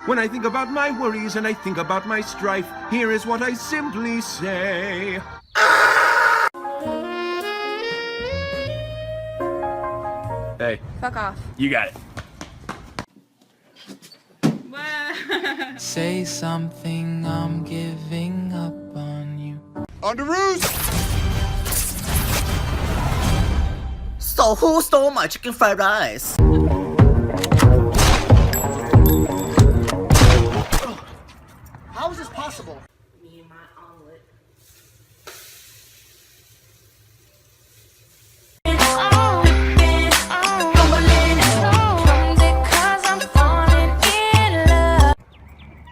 When I think about my worries and I think about my strife, here is what I simply say. Hey. Fuck off. You got it. Say something, I'm giving up on you. On the roost! So who stole my chicken fried rice? How is this possible? Me and my omelet.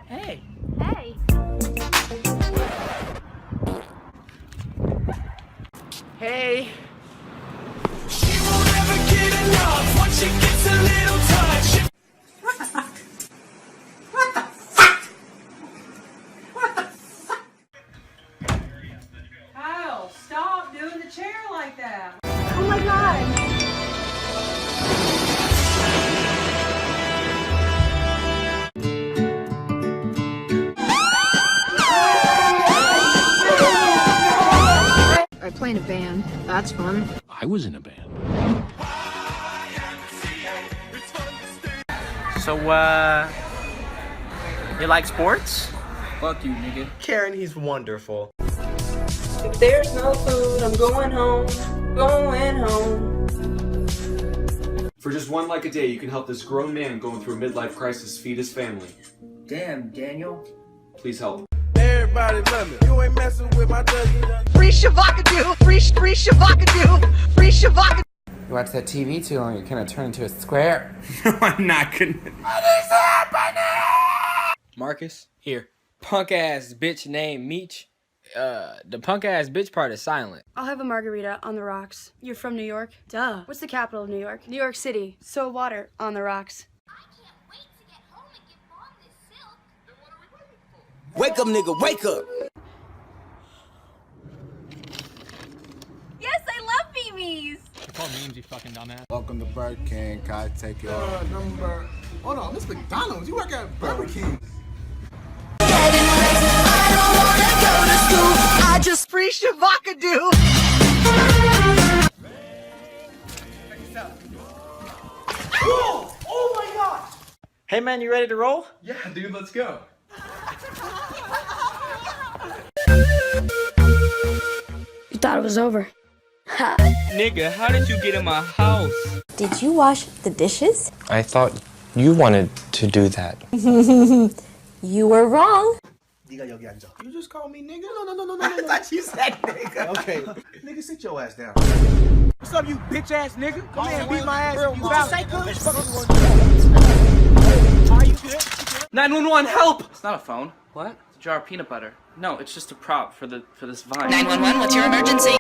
Hey. Hey. Hey. She won't ever get enough once she gets a little touch. What the fuck? Kyle, stop doing the chair like that. Oh my god. I play in a band. That's fun. I was in a band. So, you like sports? Fuck you, nigga. Karen, he's wonderful. If there's no food, I'm going home. Going home. For just one like a day, you can help this grown man going through a midlife crisis feed his family. Damn, Daniel. Please help. Everybody love me. You ain't messing with my dougie. Free Shavakadu! Free Shavakadu! Free Shavakadu! You watch that TV too long, you kind of turn into a square. I'm not gonna. What is happening? Marcus, here. Punk ass bitch named Meech. The punk ass bitch part is silent. I'll have a margarita on the rocks. You're from New York? Duh. What's the capital of New York? New York City. So water on the rocks. Wake up, nigga, wake up! Yes, I love memes. It's all memes, you fucking dumbass. Welcome to Burger King. Can I take your number? Hold on, Miss McDonald's. You work at Burger King. I just free Shavakadu! Oh my god! Hey man, you ready to roll? Yeah, dude, let's go. You thought it was over. Ha. Nigga, how did you get in my house? Did you wash the dishes? I thought you wanted to do that. You were wrong. You just called me nigga? No. I thought you said nigga. Okay. Nigga, sit your ass down. What's up, you bitch ass nigga? Come here and beat my ass. You Are you good? 911, help! It's not a phone. What? It's a jar of peanut butter. No, it's just a prop for this vine. 911, what's your emergency?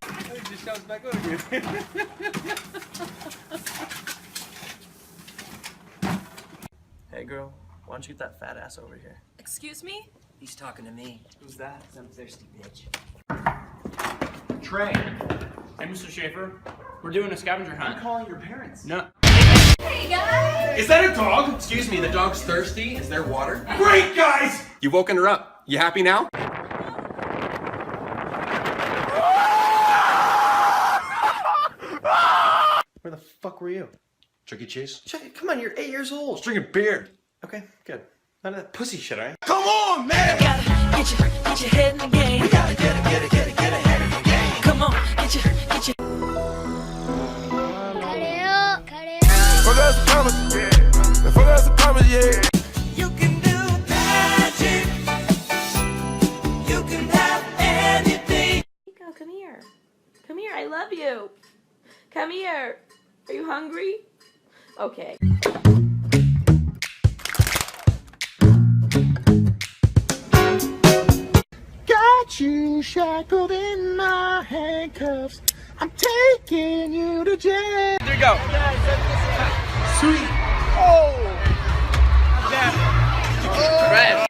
Hey girl, why don't you get that fat ass over here? Excuse me? He's talking to me. Who's that? Some thirsty bitch. Trey. Hey, Mr. Schaefer. We're doing a scavenger hunt. I'm calling your parents. No. Hey guys! Is that a dog? Excuse me, the dog's thirsty. Is there water? Great, guys! You've woken her up. You happy now? Where the fuck were you? Chuck E. Cheese? Come on, you're 8 years I old. was drinking beer. Okay, good. None of that pussy shit, alright? Come on, man! Get your head in the game. We gotta get ahead in the game. Come on, get your. Forgot the promise, yeah. Forgot the promise, yeah. You can do magic. You can have anything. Nico, come here. Come here, I love you. Come here. Are you hungry? Okay. Got you shackled in my handcuffs. I'm taking you to jail. There you go. Sweet. Oh. Right.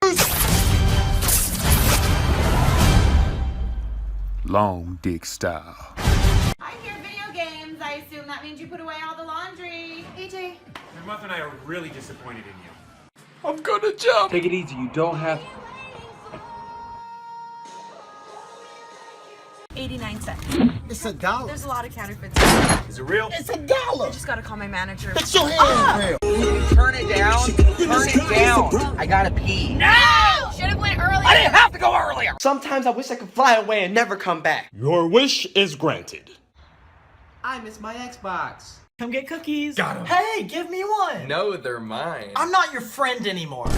Long dick style. I hear video games. I assume that means you put away all the laundry. AJ. Your mother and I are really disappointed in you. I'm gonna jump. Take it easy. You don't have. 89 cents. It's $1. There's a lot of counterfeits. Is it real? It's $1. I just gotta call my manager. Fix your hands, Turn it down. Turn it down. I gotta pee. No! Should have went earlier. I didn't have to go earlier. Sometimes I wish I could fly away and never come back. Your wish is granted. I miss my Xbox. Come get cookies. Got him. Hey, give me one. No, they're mine. I'm not your friend anymore.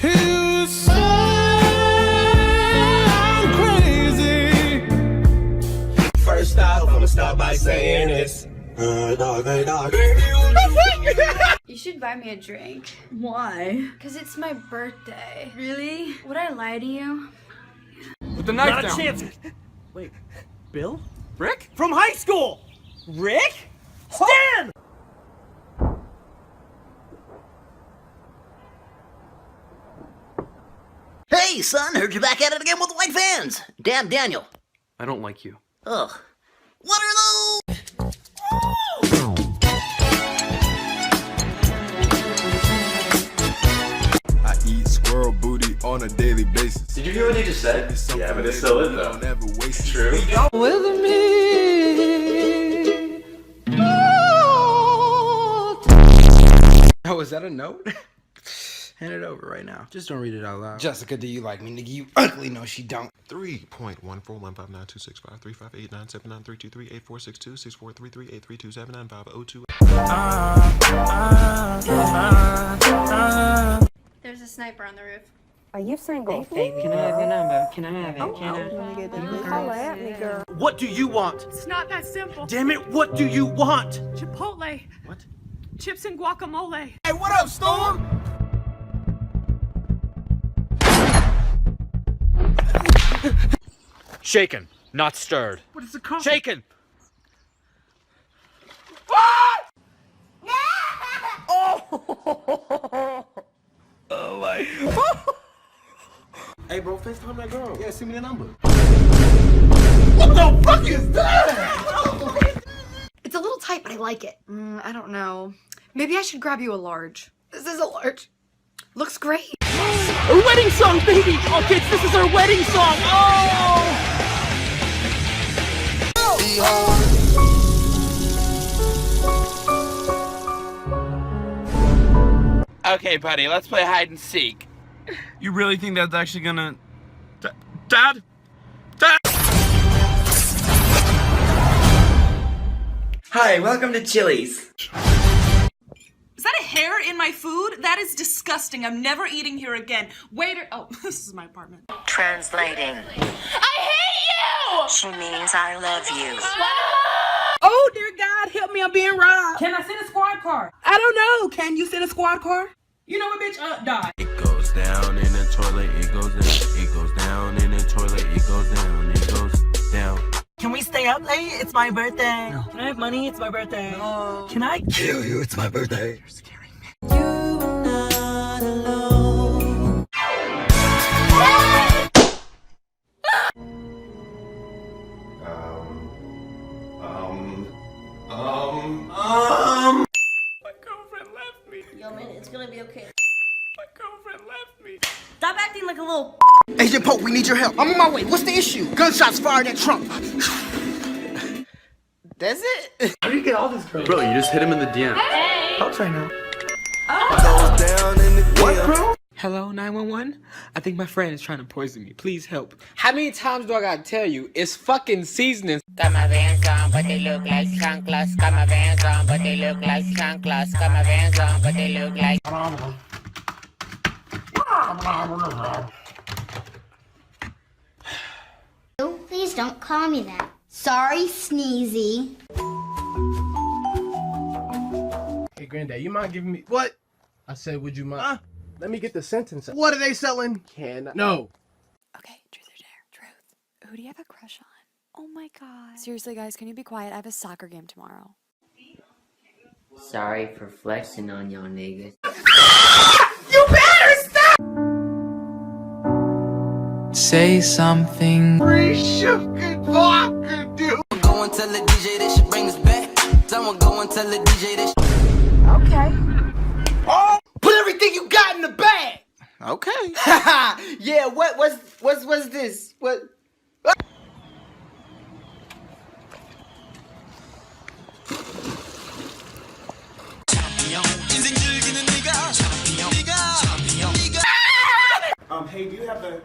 You sound crazy. First off, I'ma start by saying this. You should buy me a drink. Why? Because it's my birthday. Really? Would I lie to you? Put the knife Not a down. chance. Wait, Bill? Rick? From high school. Rick? Stan! Hey, son, heard you're back at it again with the white fans. Damn, Daniel. I don't like you. Ugh. What are those? I eat squirrel booty on a daily basis. Did you hear what he just said? Yeah, but it's still in though. Never waste True. With me. Oh, is that a note? Hand it over right now. Just don't read it out loud. Jessica, do you like me, nigga? You ugly. No, she don't. 3.1415926538462643388379502. There's a sniper on the roof. Are you single? Babe, can I have your number? Can I have it? Can Holla at me, girl. What do you want? It's not that simple. Damn it, what do you want? Chipotle. What? Chips and guacamole. Hey, what up, Storm? Shaken, not stirred. What is it called? Shaken. Oh my. Hey, bro, FaceTime that girl. Yeah, send me the number. What the fuck is that? It's a little tight, but I like it. I don't know. Maybe I should grab you a large. This is a large. Looks great. A wedding song, baby! Oh, kids, this is our wedding song! Oh! Okay, buddy, let's play hide and seek. You really think that's actually gonna... Dad? Dad? Hi, welcome to Chili's. Is that a hair in my food? That is disgusting. I'm never eating here again. Waiter. Oh, this is my apartment. Translating. I hate you! She means I love you. Oh, dear God, help me, I'm being robbed. Can I send a squad car? I don't know. Can you send a squad car? You know what, bitch? Die. It goes down in the toilet, it goes in. It goes down in the toilet, it goes down, it goes down. Can we stay up late? It's my birthday. No. Can I have money? It's my birthday. No. Can I kill you? It's my birthday. You're scaring me. You are not alone. My girlfriend left me. Yo, man, it's gonna be okay. My girlfriend left me. Stop acting like a little. Agent Pope, we need your help. I'm on my way. What's the issue? Gunshots fired at Trump. That's it? How do you get all this, bro? Bro, you just hit him in the DM. Helps right now. What, bro? Hello, 911? I think my friend is trying to poison me. Please help. How many times do I gotta tell you? It's fucking seasoning. Got my Vans on, but they look like chanclas. Got my Vans on, but they look like chanclas. Got my Vans on, but they look like... Oh, please don't call me that. Sorry, Sneezy. Hey, Granddad, you mind giving me... What? I said, would you mind... Let me get the sentence. What are they selling? No. Okay, truth or dare? Truth. Who do you have a crush on? Oh my god. Seriously, guys, can you be quiet? I have a soccer game tomorrow. Sorry for flexing on y'all niggas. You better stop! Say something. Free sugar vodka, dude. Go and tell it DJ they should bring us back. Someone go and tell the DJ they should. Okay. Oh, put everything you got in the bag. Okay. Yeah. What's this? What? Hey, do you have the...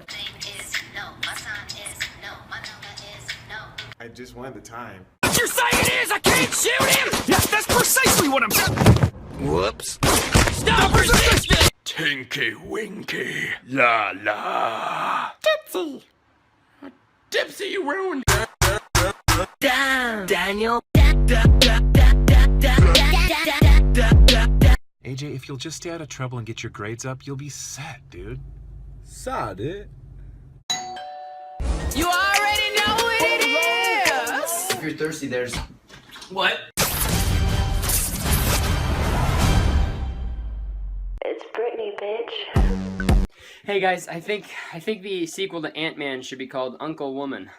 I just wanted the time. What you're saying is I can't shoot him! Yes, that's precisely what I'm saying! Whoops. Stop resisting! Tinky Winky. La la. Tipsy! Dipsy, you ruined. Damn! Daniel! AJ, if you'll just stay out of trouble and get your grades up, you'll be set, dude. Sad, dude. You already know what it is! If you're thirsty, there's... What? It's Britney, bitch. Hey guys, I think the sequel to Ant-Man should be called Uncle Woman.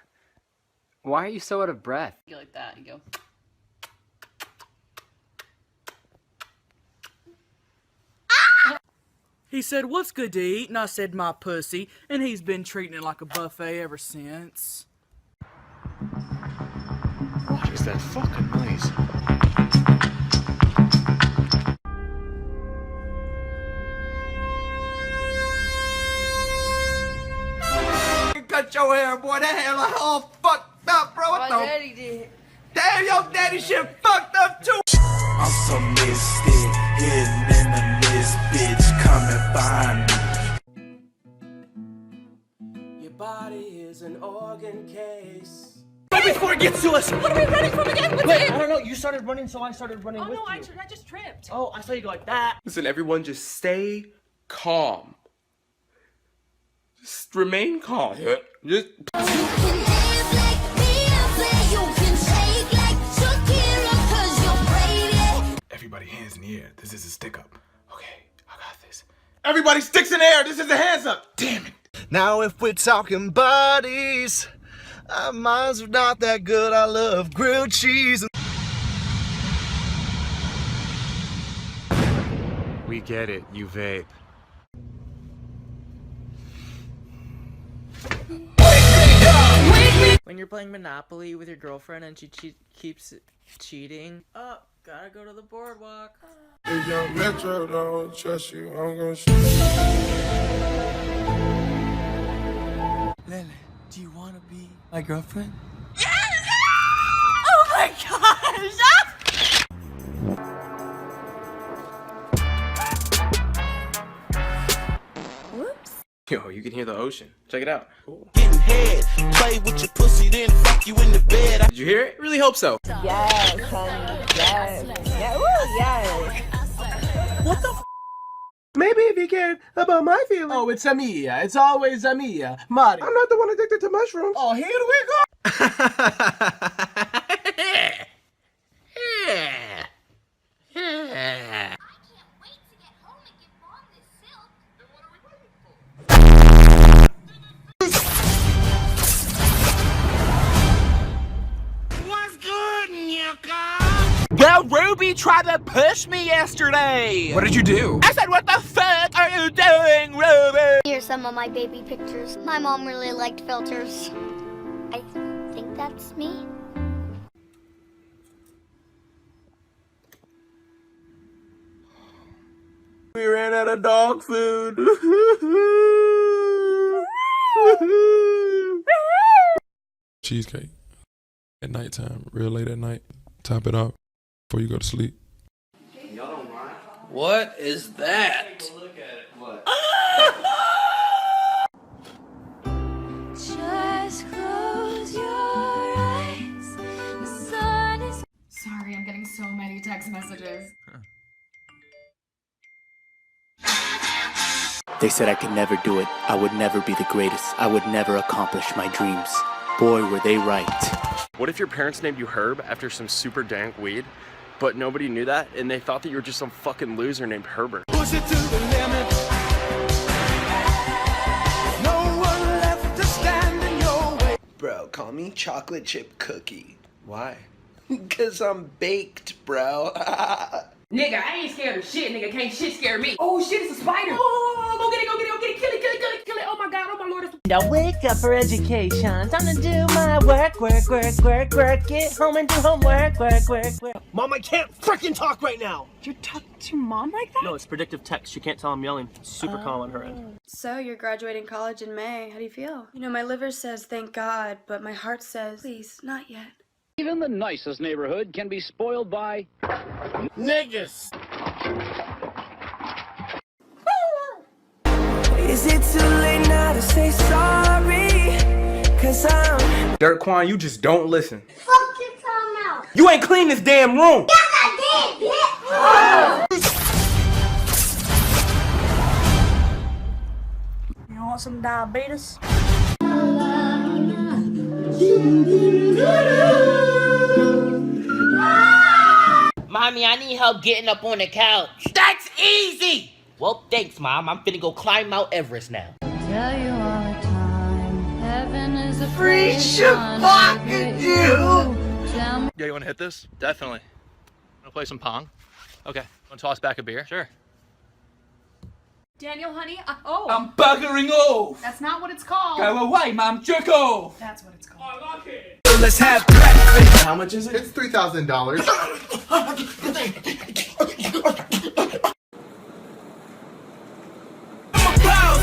Why are you so out of breath? You like that, you go. He said, "What's good to eat?" And I said, "My pussy." And he's been treating it like a buffet ever since. What is that fucking noise? Cut your hair, boy. That hair like all fucked up, bro. What the? My daddy did. Damn, your daddy shit fucked up too. I'm so mystic, hidden in the mist, bitch, come and find me. Your body is an organ case. Right before it gets to us! What are we running from again? What's Wait, it? I don't know. You started running, so I started running with no, you. I just tripped. Oh, I saw you go like that. Listen, everyone, just stay calm. Just remain calm. Just. Everybody hands in the air. This is a stick up. Okay, I got this. Everybody sticks in the air. This is a hands up. Damn it. Now if we're talking bodies, mine's not that good. I love grilled cheese. We get it. You vape. When you're playing Monopoly with your girlfriend and she keeps cheating. Oh, gotta go to the boardwalk. If young Metro don't trust you, I'm gonna shoot. Lily, do you want to be my girlfriend? Oh my gosh! Whoops. Yo, you can hear the ocean. Check it out. Cool. Getting head, play with your pussy, then fuck you in the bed. Did you hear it? Really hope so. Yes, honey. Yes. Yeah, woo, yes. What the f? Maybe if you cared about my feelings. Oh, it's Amia. It's always Amia. Marty. I'm not the one addicted to mushrooms. Oh, here we go. Well, Ruby tried to push me yesterday. What did you do? I said, "What the fuck are you doing, Ruby?" Here's some of my baby pictures. My mom really liked filters. I think that's me. We ran out of dog food. Cheesecake. At nighttime, real late at night. Top it off before you go to sleep. What is that? Just close your eyes. The sun is. Sorry, I'm getting so many text messages. They said I could never do it. I would never be the greatest. I would never accomplish my dreams. Boy, were they right. What if your parents named you Herb after some super dank weed, but nobody knew that, and they thought that you were just some fucking loser named Herbert? Push it to the limit. No one left to stand in your way. Bro, call me chocolate chip cookie. Why? Cause I'm baked, bro. Nigga, I ain't scared of shit, nigga. Can't shit scare me. Oh shit, it's a spider. Oh, go get it, go get it, go get it. Kill it, kill it, kill it, kill it. Oh my god, oh my lord. Now wake up for education. Time to do my work. Get home and do homework, work. Mom, I can't freaking talk right now. You're talking to mom like that? No, it's predictive text. She can't tell I'm yelling. It's super calm on her end. So, you're graduating college in May. How do you feel? You know, my liver says thank God, but my heart says, please, not yet. Even the nicest neighborhood can be spoiled by niggas. Is it too late now to say sorry? Cause I'm Dirt Quan, you just don't listen. Fuck your tongue out. You ain't clean this damn room. Yes, I did, bitch. You want some diabetes? Mommy, I need help getting up on the couch. That's easy! Well, thanks, Mom. I'm finna go climb Mount Everest now. Tell you all the time, heaven is a Free fucking you! Yeah, you wanna hit this? Definitely. Wanna play some Pong? Okay. Wanna toss back a beer? Sure. Daniel, honey, oh. I'm buggering off. That's not what it's called. Go away, Mom. Jerk off. That's what it's called. I like it. Let's have breakfast. How much is it? It's $3,000.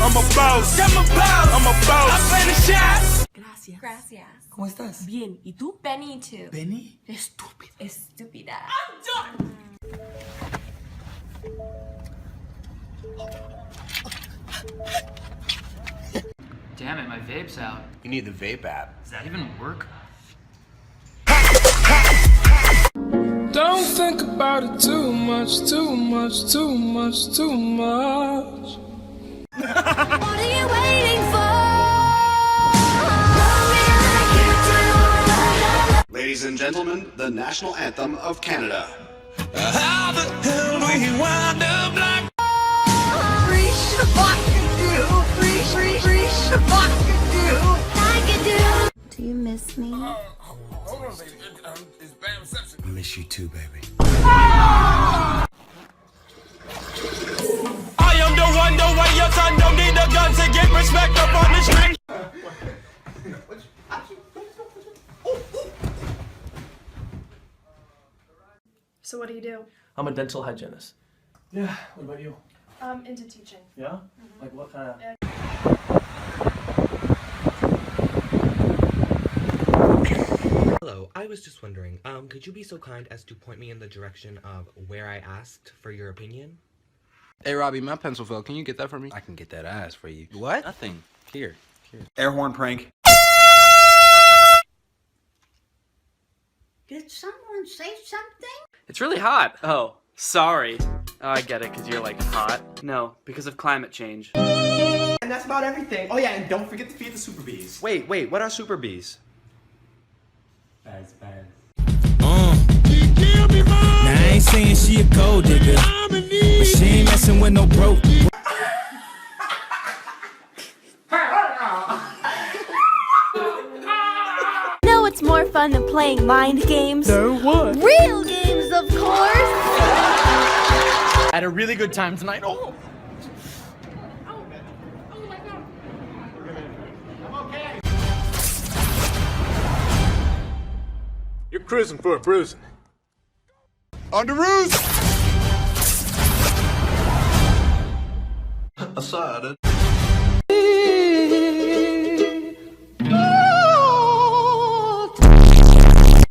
I'm a boss. I'm a boss. I'm playing the shots. Gracias. ¿Cómo estás? Bien. ¿Y tú? Benny too. Benny? Estúpida. Estúpida. I'm done. Damn it, my vape's out. You need the vape app. Does that even work? Don't think about it too much. What are you waiting for? Ladies and gentlemen, the national anthem of Canada. How the hell we wind up like Do you miss me? hold on, baby. It's bad reception. I miss you too, baby. I am the one, the way your son don't need a gun to get respect up on the street. So what do you do? I'm a dental hygienist. Yeah. What about you? Into teaching. Yeah. Like what kind of? Hello, I was just wondering, could you be so kind as to point me in the direction of where I asked for your opinion? Hey, Robbie, my pencil fell. Can you get that for me? I can get that ass for you. What? Nothing. Here. Air horn prank. Did someone say something? It's really hot. Oh, sorry. Oh, I get it, because you're like hot. No, because of climate change. And that's about everything. Oh yeah, and don't forget to feed the super bees. Wait, what are super bees? Baz. Now I ain't saying she a gold digger, but she ain't messing with no broke. No, it's more fun than playing mind games. So what? Real games, of course. I had a really good time tonight. Oh. You're cruising for a bruising. On the roof! Aside.